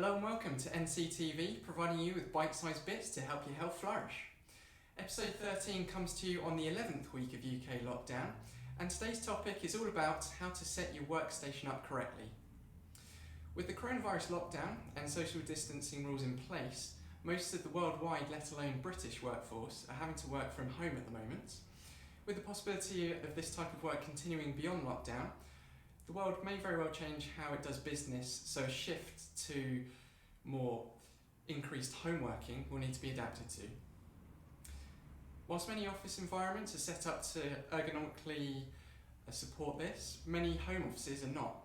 Hello and welcome to NCTV, providing you with bite-sized bits to help your health flourish. Episode 13 comes to you on the 11th week of UK lockdown, and today's topic is all about how to set your workstation up correctly. With the coronavirus lockdown and social distancing rules in place, most of the worldwide, let alone British workforce, are having to work from home at the moment. With the possibility of this type of work continuing beyond lockdown, the world may very well change how it does business, so a shift to more increased home working will need to be adapted to. Whilst many office environments are set up to ergonomically support this, many home offices are not.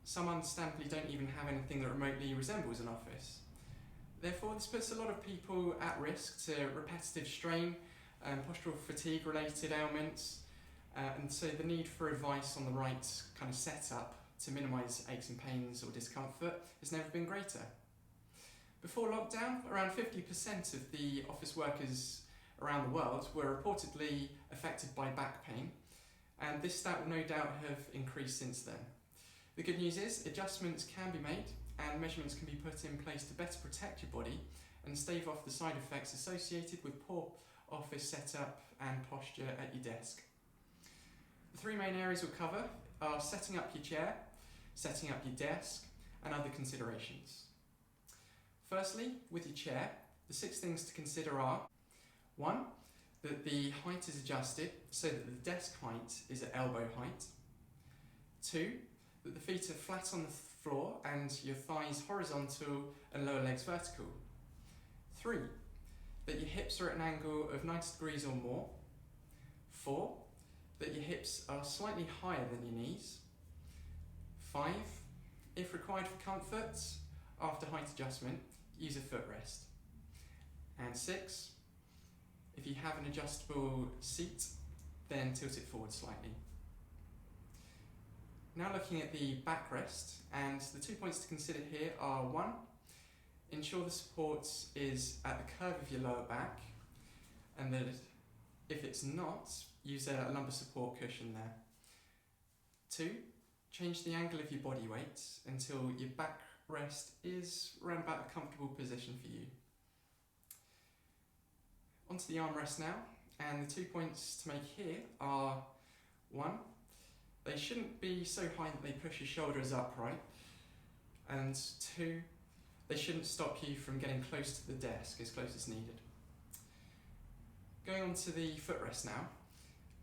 Some understandably don't even have anything that remotely resembles an office. Therefore, this puts a lot of people at risk to repetitive strain and postural fatigue related ailments, and so the need for advice on the right kind of setup to minimise aches and pains or discomfort has never been greater. Before lockdown, around 50% of the office workers around the world were reportedly affected by back pain, and this stat will no doubt have increased since then. The good news is adjustments can be made and measurements can be put in place to better protect your body and stave off the side effects associated with poor office setup and posture at your desk. The three main areas we'll cover are setting up your chair, setting up your desk, and other considerations. Firstly, with your chair, the 6 things to consider are: 1. That the height is adjusted so that the desk height is at elbow height. 2. That the feet are flat on the floor and your thighs horizontal and lower legs vertical. 3. That your hips are at an angle of 90 degrees or more. 4. That your hips are slightly higher than your knees. 5. If required for comfort, after height adjustment, use a footrest. And 6. If you have an adjustable seat, then tilt it forward slightly. Now looking at the backrest, and the 2 points to consider here are: 1. Ensure the support is at the curve of your lower back, and that if it's not, use a lumbar support cushion there. 2. Change the angle of your body weight until your backrest is around about a comfortable position for you. Onto the armrest now, and the 2 points to make here are: 1. They shouldn't be so high that they push your shoulders upright, and 2. They shouldn't stop you from getting close to the desk, as close as needed. Going on to the footrest now,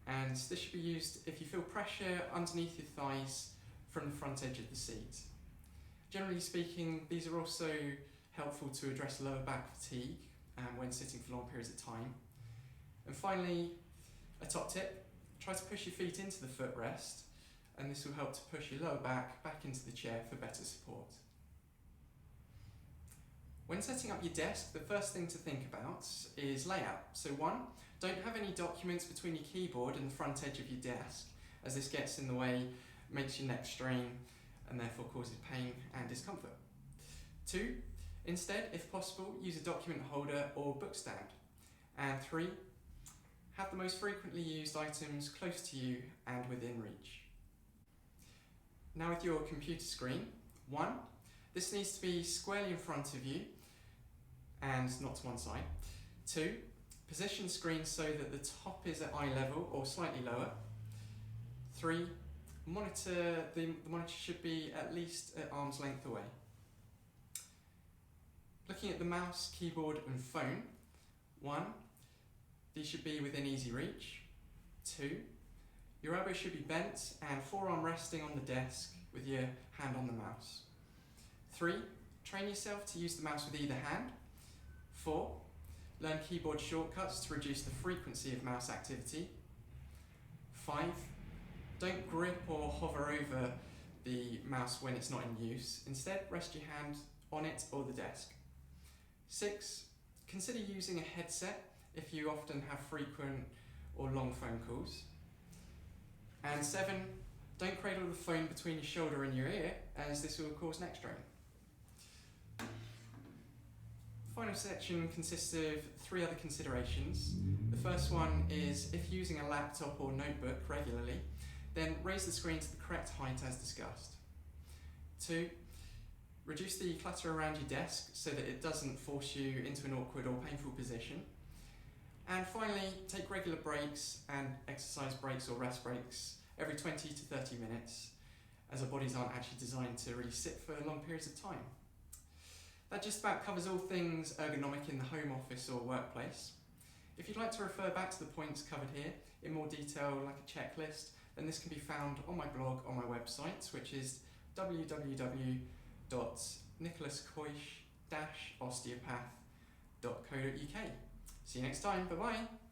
and this should be used if you feel pressure underneath your thighs from the front edge of the seat. Generally speaking, these are also helpful to address lower back fatigue when sitting for long periods of time. And finally, a top tip: try to push your feet into the footrest, and this will help to push your lower back into the chair for better support. When setting up your desk, the first thing to think about is layout. So 1, don't have any documents between your keyboard and the front edge of your desk, as this gets in the way, makes your neck strain, and therefore causes pain and discomfort. 2, instead, if possible, use a document holder or book stand. And 3, have the most frequently used items close to you and within reach. Now with your computer screen, 1, this needs to be squarely in front of you and not to one side. 2, position the screen so that the top is at eye level or slightly lower. 3, the monitor should be at least at arm's length away. Looking at the mouse, keyboard and phone, 1, these should be within easy reach. 2, your elbow should be bent and forearm resting on the desk with your hand on the mouse. 3, train yourself to use the mouse with either hand. 4, learn keyboard shortcuts to reduce the frequency of mouse activity. 5, don't grip or hover over the mouse when it's not in use. Instead, rest your hand on it or the desk. 6, consider using a headset if you often have frequent or long phone calls. And 7, don't cradle the phone between your shoulder and your ear, as this will cause neck strain. The final section consists of 3 other considerations. The first one is, if using a laptop or notebook regularly, then raise the screen to the correct height as discussed. 2, Reduce the clutter around your desk so that it doesn't force you into an awkward or painful position. And finally, take regular breaks and exercise breaks or rest breaks every 20 to 30 minutes, as our bodies aren't actually designed to really sit for long periods of time. That just about covers all things ergonomic in the home office or workplace. If you'd like to refer back to the points covered here in more detail, like a checklist, then this can be found on my blog on my website, which is www.nicholascoysh-osteopath.co.uk. See you next time. Bye bye.